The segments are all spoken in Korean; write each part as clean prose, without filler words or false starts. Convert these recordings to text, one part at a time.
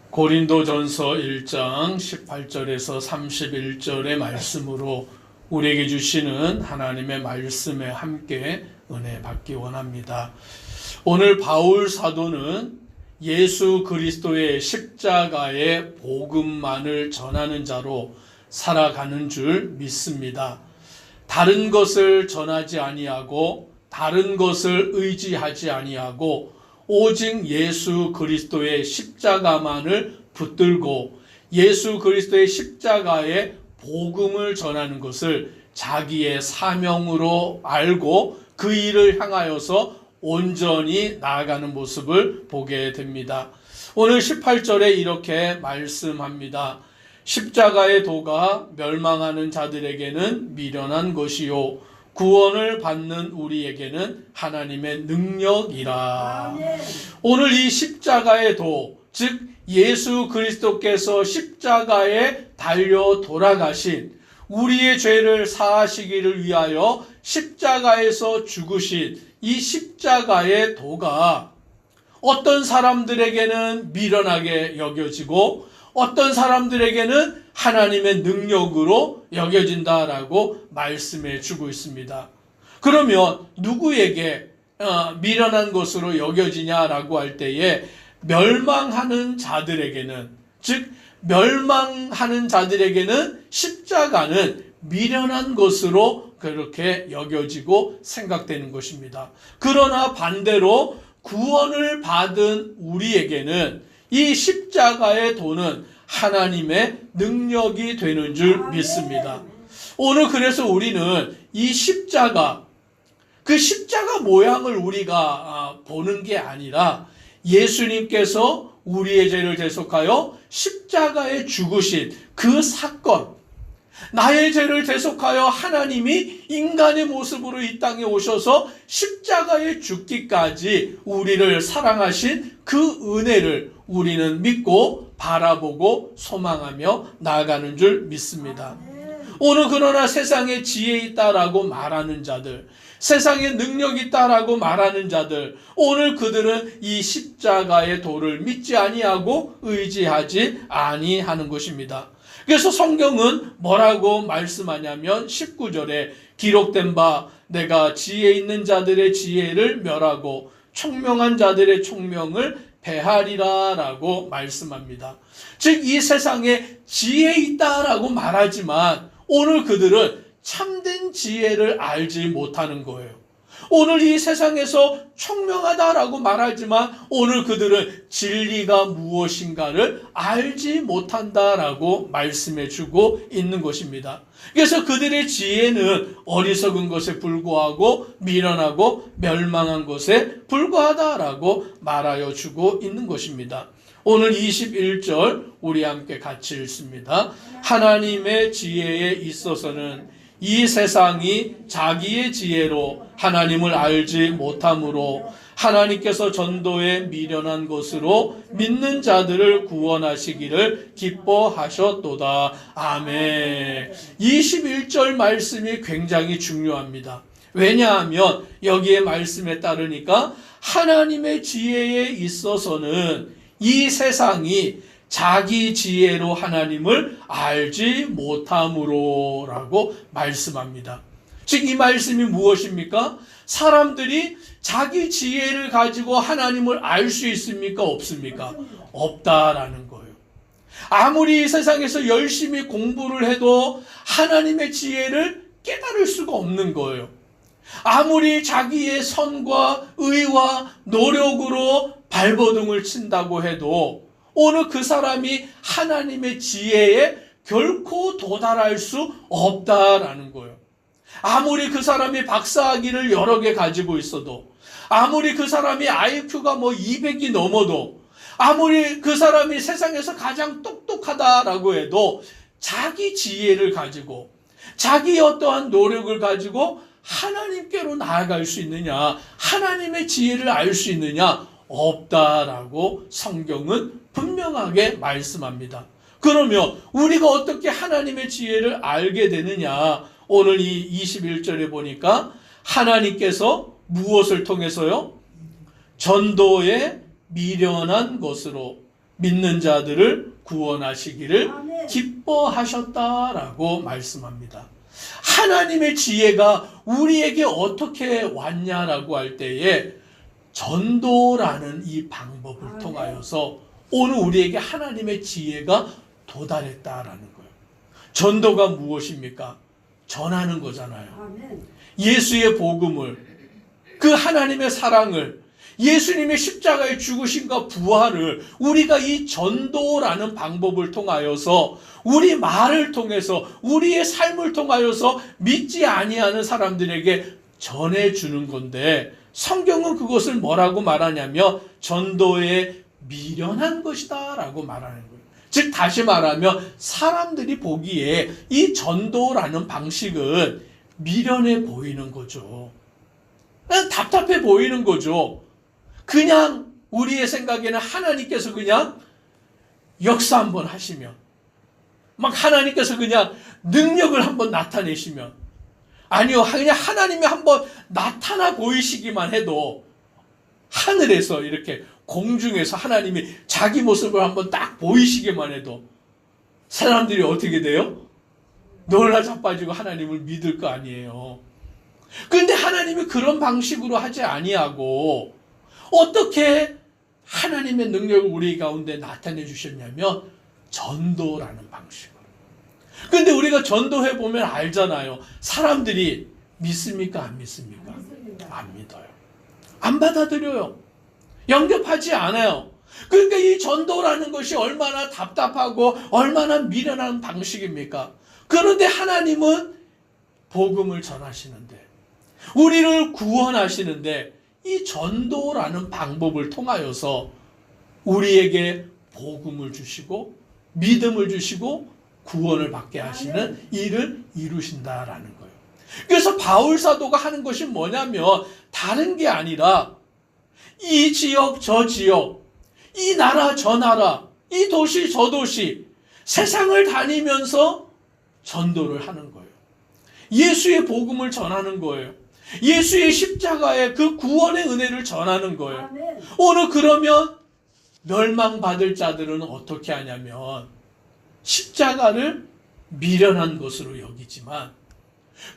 고린도전서 1장 18절에서 31절의 말씀으로 우리에게 주시는 하나님의 말씀에 함께 은혜 받기 원합니다. 오늘 바울 사도는 예수 그리스도의 십자가의 복음만을 전하는 자로 살아가는 줄 믿습니다. 다른 것을 전하지 아니하고 다른 것을 의지하지 아니하고 오직 예수 그리스도의 십자가만을 붙들고 예수 그리스도의 십자가의 복음을 전하는 것을 자기의 사명으로 알고 그 일을 향하여서 온전히 나아가는 모습을 보게 됩니다. 오늘 18절에 이렇게 말씀합니다. 십자가의 도가 멸망하는 자들에게는 미련한 것이요 구원을 받는 우리에게는 하나님의 능력이라. 오늘 이 십자가의 도, 즉 예수 그리스도께서 십자가에 달려 돌아가신 우리의 죄를 사하시기를 위하여 십자가에서 죽으신 이 십자가의 도가 어떤 사람들에게는 미련하게 여겨지고 어떤 사람들에게는 하나님의 능력으로 여겨진다라고 말씀해 주고 있습니다. 그러면 누구에게 미련한 것으로 여겨지냐라고 할 때에 멸망하는 자들에게는, 즉 멸망하는 자들에게는 십자가는 미련한 것으로 그렇게 여겨지고 생각되는 것입니다. 그러나 반대로 구원을 받은 우리에게는 이 십자가의 도는 하나님의 능력이 되는 줄 믿습니다. 오늘 그래서 우리는 이 십자가, 그 십자가 모양을 우리가 보는 게 아니라 예수님께서 우리의 죄를 대속하여 십자가에 죽으신 그 사건, 나의 죄를 대속하여 하나님이 인간의 모습으로 이 땅에 오셔서 십자가에 죽기까지 우리를 사랑하신 그 은혜를 우리는 믿고 바라보고 소망하며 나아가는 줄 믿습니다. 오늘 그러나 세상에 지혜 있다라고 말하는 자들, 세상에 능력 있다라고 말하는 자들, 오늘 그들은 이 십자가의 도를 믿지 아니하고 의지하지 아니하는 것입니다. 그래서 성경은 뭐라고 말씀하냐면 19절에 기록된 바 내가 지혜 있는 자들의 지혜를 멸하고 총명한 자들의 총명을 배하리라 라고 말씀합니다. 즉 이 세상에 지혜 있다라고 말하지만 오늘 그들은 참된 지혜를 알지 못하는 거예요. 오늘 이 세상에서 총명하다라고 말하지만 오늘 그들은 진리가 무엇인가를 알지 못한다라고 말씀해 주고 있는 것입니다. 그래서 그들의 지혜는 어리석은 것에 불과하고 미련하고 멸망한 것에 불과하다라고 말하여 주고 있는 것입니다. 오늘 21절 우리 함께 같이 읽습니다. 하나님의 지혜에 있어서는 이 세상이 자기의 지혜로 하나님을 알지 못함으로 하나님께서 전도에 미련한 것으로 믿는 자들을 구원하시기를 기뻐하셨도다. 아멘. 21절 말씀이 굉장히 중요합니다. 왜냐하면 여기에 말씀에 따르니까 하나님의 지혜에 있어서는 이 세상이 자기 지혜로 하나님을 알지 못함으로 라고 말씀합니다. 즉 이 말씀이 무엇입니까? 사람들이 자기 지혜를 가지고 하나님을 알 수 있습니까? 없습니까? 없다라는 거예요. 아무리 이 세상에서 열심히 공부를 해도 하나님의 지혜를 깨달을 수가 없는 거예요. 아무리 자기의 선과 의와 노력으로 발버둥을 친다고 해도 오늘 그 사람이 하나님의 지혜에 결코 도달할 수 없다라는 거예요. 아무리 그 사람이 박사학위를 여러 개 가지고 있어도, 아무리 그 사람이 IQ가 200이 넘어도, 아무리 그 사람이 세상에서 가장 똑똑하다라고 해도 자기 지혜를 가지고 자기 어떠한 노력을 가지고 하나님께로 나아갈 수 있느냐, 하나님의 지혜를 알 수 있느냐, 없다라고 성경은 분명하게 말씀합니다. 그러면 우리가 어떻게 하나님의 지혜를 알게 되느냐? 오늘 이 21절에 보니까 하나님께서 무엇을 통해서요? 전도에 미련한 것으로 믿는 자들을 구원하시기를 아멘. 기뻐하셨다라고 말씀합니다. 하나님의 지혜가 우리에게 어떻게 왔냐라고 할 때에 전도라는 이 방법을 아멘. 통하여서 오늘 우리에게 하나님의 지혜가 도달했다라는 거예요. 전도가 무엇입니까? 전하는 거잖아요. 아멘. 예수의 복음을, 그 하나님의 사랑을, 예수님의 십자가의 죽으심과 부활을 우리가 이 전도라는 방법을 통하여서 우리 말을 통해서 우리의 삶을 통하여서 믿지 아니하는 사람들에게 전해주는 건데, 성경은 그것을 뭐라고 말하냐면 전도에 미련한 것이다 라고 말하는 거예요. 즉 다시 말하면 사람들이 보기에 이 전도라는 방식은 미련해 보이는 거죠. 그냥 답답해 보이는 거죠. 그냥 우리의 생각에는 하나님께서 그냥 역사 한번 하시면, 막 하나님께서 그냥 능력을 한번 나타내시면, 아니요, 그냥 하나님이 한번 나타나 보이시기만 해도, 하늘에서 이렇게 공중에서 하나님이 자기 모습을 한번 딱 보이시기만 해도 사람들이 어떻게 돼요? 놀라 자빠지고 하나님을 믿을 거 아니에요. 그런데 하나님이 그런 방식으로 하지 아니하고 어떻게 하나님의 능력을 우리 가운데 나타내 주셨냐면 전도라는 방식으로. 근데 우리가 전도해 보면 알잖아요. 사람들이 믿습니까? 안 믿습니까? 안 믿어요. 안 받아들여요. 영접하지 않아요. 그러니까 이 전도라는 것이 얼마나 답답하고 얼마나 미련한 방식입니까? 그런데 하나님은 복음을 전하시는데, 우리를 구원하시는데, 이 전도라는 방법을 통하여서 우리에게 복음을 주시고 믿음을 주시고 구원을 받게 하시는 일을 이루신다라는 거예요. 그래서 바울 사도가 하는 것이 뭐냐면 다른 게 아니라 이 지역 저 지역, 이 나라 저 나라, 이 도시 저 도시, 세상을 다니면서 전도를 하는 거예요. 예수의 복음을 전하는 거예요. 예수의 십자가의 그 구원의 은혜를 전하는 거예요. 아멘. 오늘 그러면 멸망받을 자들은 어떻게 하냐면 십자가를 미련한 것으로 여기지만,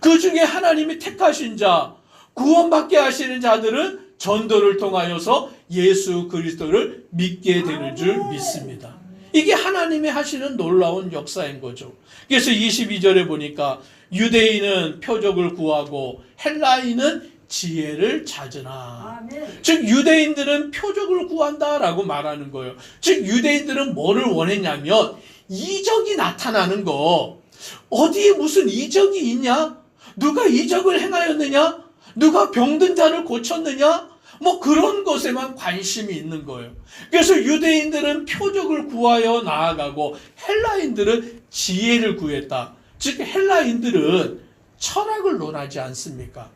그 중에 하나님이 택하신 자, 구원받게 하시는 자들은 전도를 통하여서 예수 그리스도를 믿게 되는 줄 믿습니다. 이게 하나님이 하시는 놀라운 역사인 거죠. 그래서 22절에 보니까 유대인은 표적을 구하고 헬라인은 지혜를 찾으나. 아멘. 즉 유대인들은 표적을 구한다라고 말하는 거예요. 즉 유대인들은 뭐를 원했냐면 이적이 나타나는 거. 어디에 무슨 이적이 있냐? 누가 이적을 행하였느냐? 누가 병든 자를 고쳤느냐? 뭐 그런 것에만 관심이 있는 거예요. 그래서 유대인들은 표적을 구하여 나아가고 헬라인들은 지혜를 구했다. 즉 헬라인들은 철학을 논하지 않습니까?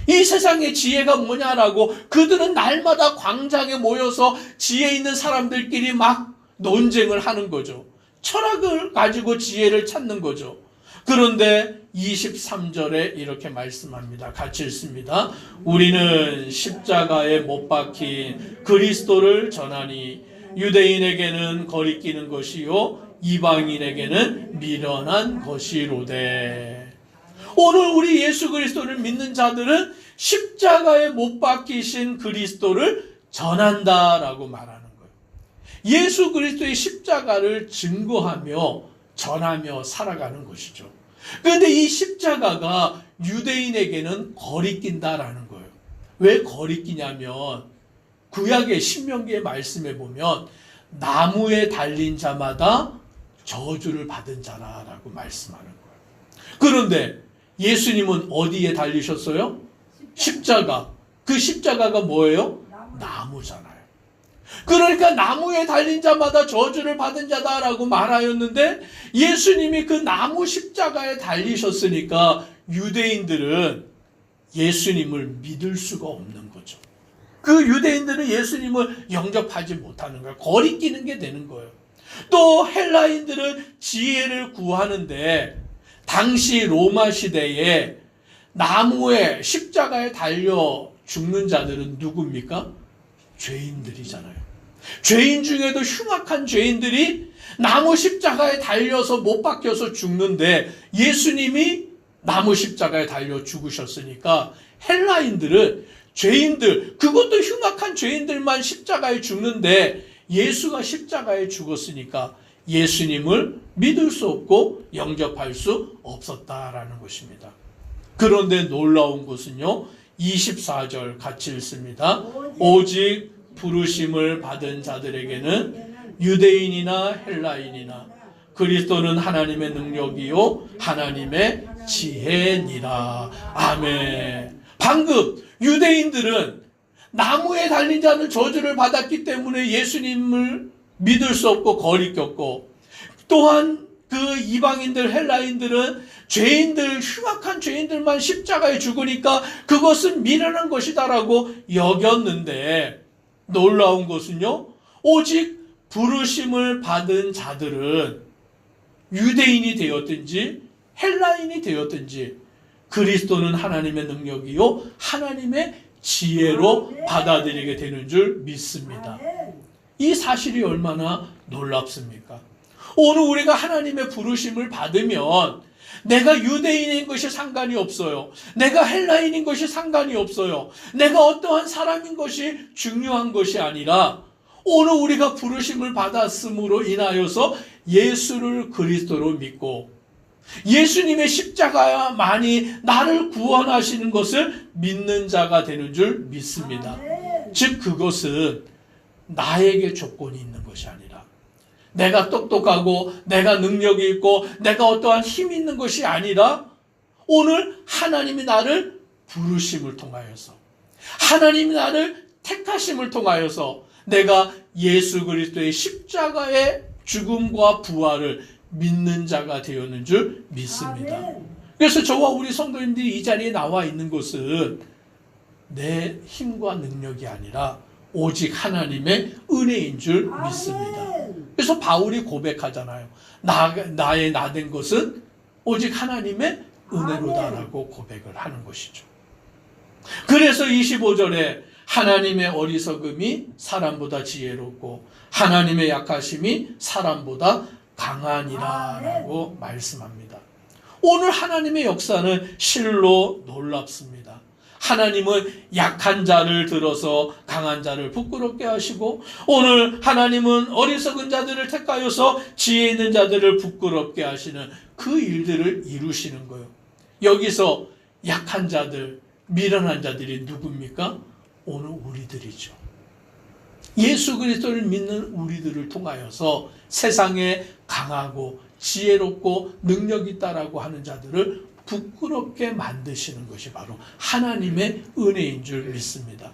이 세상의 지혜가 뭐냐라고 그들은 날마다 광장에 모여서 지혜 있는 사람들끼리 막 논쟁을 하는 거죠. 철학을 가지고 지혜를 찾는 거죠. 그런데 23절에 이렇게 말씀합니다. 같이 읽습니다. 우리는 십자가에 못 박힌 그리스도를 전하니 유대인에게는 거리끼는 것이요 이방인에게는 미련한 것이로되. 오늘 우리 예수 그리스도를 믿는 자들은 십자가에 못 박히신 그리스도를 전한다라고 말하는 거예요. 예수 그리스도의 십자가를 증거하며 전하며 살아가는 것이죠. 그런데 이 십자가가 유대인에게는 거리낀다라는 거예요. 왜 거리끼냐면 구약의 신명기의 말씀에 보면 나무에 달린 자마다 저주를 받은 자라라고 말씀하는 거예요. 그런데 예수님은 어디에 달리셨어요? 십자가. 그 십자가가 뭐예요? 나무잖아요. 그러니까 나무에 달린 자마다 저주를 받은 자다라고 말하였는데 예수님이 그 나무 십자가에 달리셨으니까 유대인들은 예수님을 믿을 수가 없는 거죠. 그 유대인들은 예수님을 영접하지 못하는 거예요. 거리끼는 게 되는 거예요. 또 헬라인들은 지혜를 구하는데 당시 로마 시대에 나무에 십자가에 달려 죽는 자들은 누굽니까? 죄인들이잖아요. 죄인 중에도 흉악한 죄인들이 나무 십자가에 달려서 못 박혀서 죽는데 예수님이 나무 십자가에 달려 죽으셨으니까 헬라인들은 죄인들, 그것도 흉악한 죄인들만 십자가에 죽는데 예수가 십자가에 죽었으니까 예수님을 믿을 수 없고 영접할 수 없었다라는 것입니다. 그런데 놀라운 것은요, 24절 같이 읽습니다. 오직 부르심을 받은 자들에게는 유대인이나 헬라인이나 그리스도는 하나님의 능력이요 하나님의 지혜니라. 아멘. 방금 유대인들은 나무에 달린 자는 저주를 받았기 때문에 예수님을 믿을 수 없고 거리꼈고, 또한 그 이방인들 헬라인들은 죄인들, 흉악한 죄인들만 십자가에 죽으니까 그것은 미련한 것이다라고 여겼는데, 놀라운 것은요, 오직 부르심을 받은 자들은 유대인이 되었든지 헬라인이 되었든지 그리스도는 하나님의 능력이요 하나님의 지혜로 받아들이게 되는 줄 믿습니다. 이 사실이 얼마나 놀랍습니까? 오늘 우리가 하나님의 부르심을 받으면 내가 유대인인 것이 상관이 없어요. 내가 헬라인인 것이 상관이 없어요. 내가 어떠한 사람인 것이 중요한 것이 아니라 오늘 우리가 부르심을 받았음으로 인하여서 예수를 그리스도로 믿고 예수님의 십자가야만이 나를 구원하시는 것을 믿는 자가 되는 줄 믿습니다. 즉 그것은 나에게 조건이 있는 것이 아니라 내가 똑똑하고 내가 능력이 있고 내가 어떠한 힘이 있는 것이 아니라 오늘 하나님이 나를 부르심을 통하여서 하나님이 나를 택하심을 통하여서 내가 예수 그리스도의 십자가의 죽음과 부활을 믿는 자가 되었는 줄 믿습니다. 그래서 저와 우리 성도님들이 이 자리에 나와 있는 것은 내 힘과 능력이 아니라 오직 하나님의 은혜인 줄 믿습니다. 그래서 바울이 고백하잖아요. 나의 나된 것은 오직 하나님의 은혜로다라고 고백을 하는 것이죠. 그래서 25절에 하나님의 어리석음이 사람보다 지혜롭고 하나님의 약하심이 사람보다 강하니라라고 말씀합니다. 오늘 하나님의 역사는 실로 놀랍습니다. 하나님은 약한 자를 들어서 강한 자를 부끄럽게 하시고 오늘 하나님은 어리석은 자들을 택하여서 지혜 있는 자들을 부끄럽게 하시는 그 일들을 이루시는 거예요. 여기서 약한 자들, 미련한 자들이 누굽니까? 오늘 우리들이죠. 예수 그리스도를 믿는 우리들을 통하여서 세상에 강하고 지혜롭고 능력 있다라고 하는 자들을 부끄럽게 만드시는 것이 바로 하나님의 은혜인 줄 믿습니다.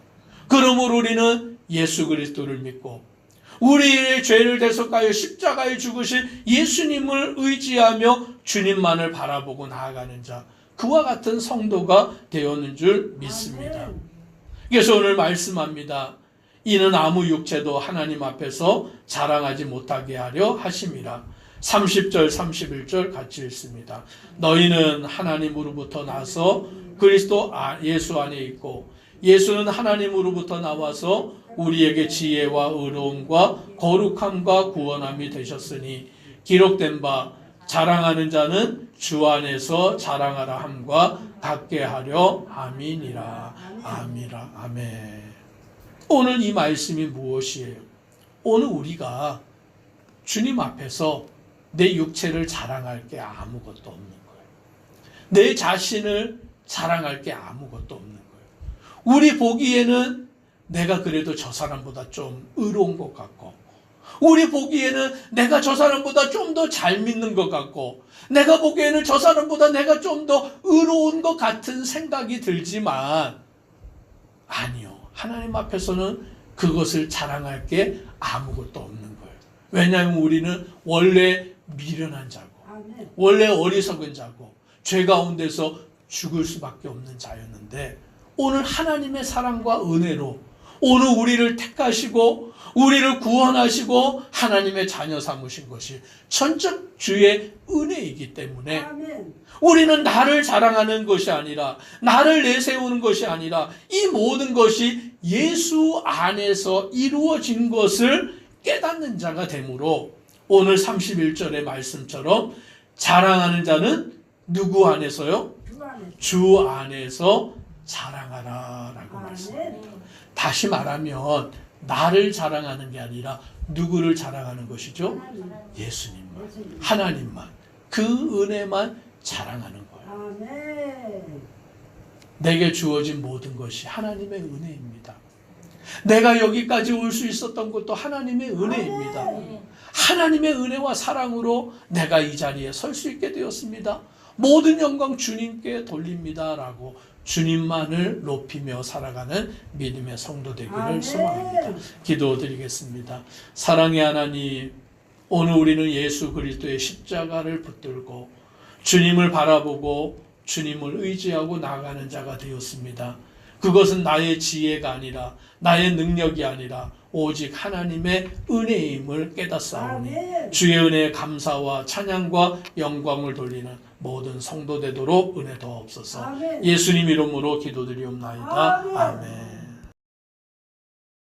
그러므로 우리는 예수 그리스도를 믿고 우리의 죄를 대속하여 십자가에 죽으신 예수님을 의지하며 주님만을 바라보고 나아가는 자, 그와 같은 성도가 되었는 줄 믿습니다. 그래서 오늘 말씀합니다. 이는 아무 육체도 하나님 앞에서 자랑하지 못하게 하려 하심이라. 30절 31절 같이 읽습니다. 너희는 하나님으로부터 나서 그리스도 예수 안에 있고 예수는 하나님으로부터 나와서 우리에게 지혜와 의로움과 거룩함과 구원함이 되셨으니 기록된 바 자랑하는 자는 주 안에서 자랑하라 함과 같게 하려 함이니라. 아미라. 아멘. 오늘 이 말씀이 무엇이에요? 오늘 우리가 주님 앞에서 내 육체를 자랑할 게 아무것도 없는 거예요. 내 자신을 자랑할 게 아무것도 없는 거예요. 우리 보기에는 내가 그래도 저 사람보다 좀 의로운 것 같고 우리 보기에는 내가 저 사람보다 좀 더 잘 믿는 것 같고 내가 보기에는 저 사람보다 내가 좀 더 의로운 것 같은 생각이 들지만 아니요. 하나님 앞에서는 그것을 자랑할 게 아무것도 없는 거예요. 왜냐하면 우리는 원래 미련한 자고 원래 어리석은 자고 죄 가운데서 죽을 수밖에 없는 자였는데 오늘 하나님의 사랑과 은혜로 오늘 우리를 택하시고 우리를 구원하시고 하나님의 자녀 삼으신 것이 천적 주의 은혜이기 때문에 아멘. 우리는 나를 자랑하는 것이 아니라 나를 내세우는 것이 아니라 이 모든 것이 예수 안에서 이루어진 것을 깨닫는 자가 되므로 오늘 31절의 말씀처럼 자랑하는 자는 누구 안에서요? 주 안에. 주 안에서 자랑하라 라고 말씀합니다. 아멘. 다시 말하면 나를 자랑하는 게 아니라 누구를 자랑하는 것이죠? 하나님. 예수님만, 예수님. 하나님만, 그 은혜만 자랑하는 거예요. 아멘. 내게 주어진 모든 것이 하나님의 은혜입니다. 내가 여기까지 올 수 있었던 것도 하나님의 은혜입니다. 아멘. 하나님의 은혜와 사랑으로 내가 이 자리에 설 수 있게 되었습니다. 모든 영광 주님께 돌립니다 라고 주님만을 높이며 살아가는 믿음의 성도 되기를 아멘. 소망합니다. 기도드리겠습니다. 사랑의 하나님, 오늘 우리는 예수 그리스도의 십자가를 붙들고 주님을 바라보고 주님을 의지하고 나아가는 자가 되었습니다. 그것은 나의 지혜가 아니라 나의 능력이 아니라 오직 하나님의 은혜임을 깨닫사오니 아멘. 주의 은혜에 감사와 찬양과 영광을 돌리는 모든 성도 되도록 은혜 더옵소서. 아멘. 예수님 이름으로 기도드리옵나이다. 아멘. 아멘.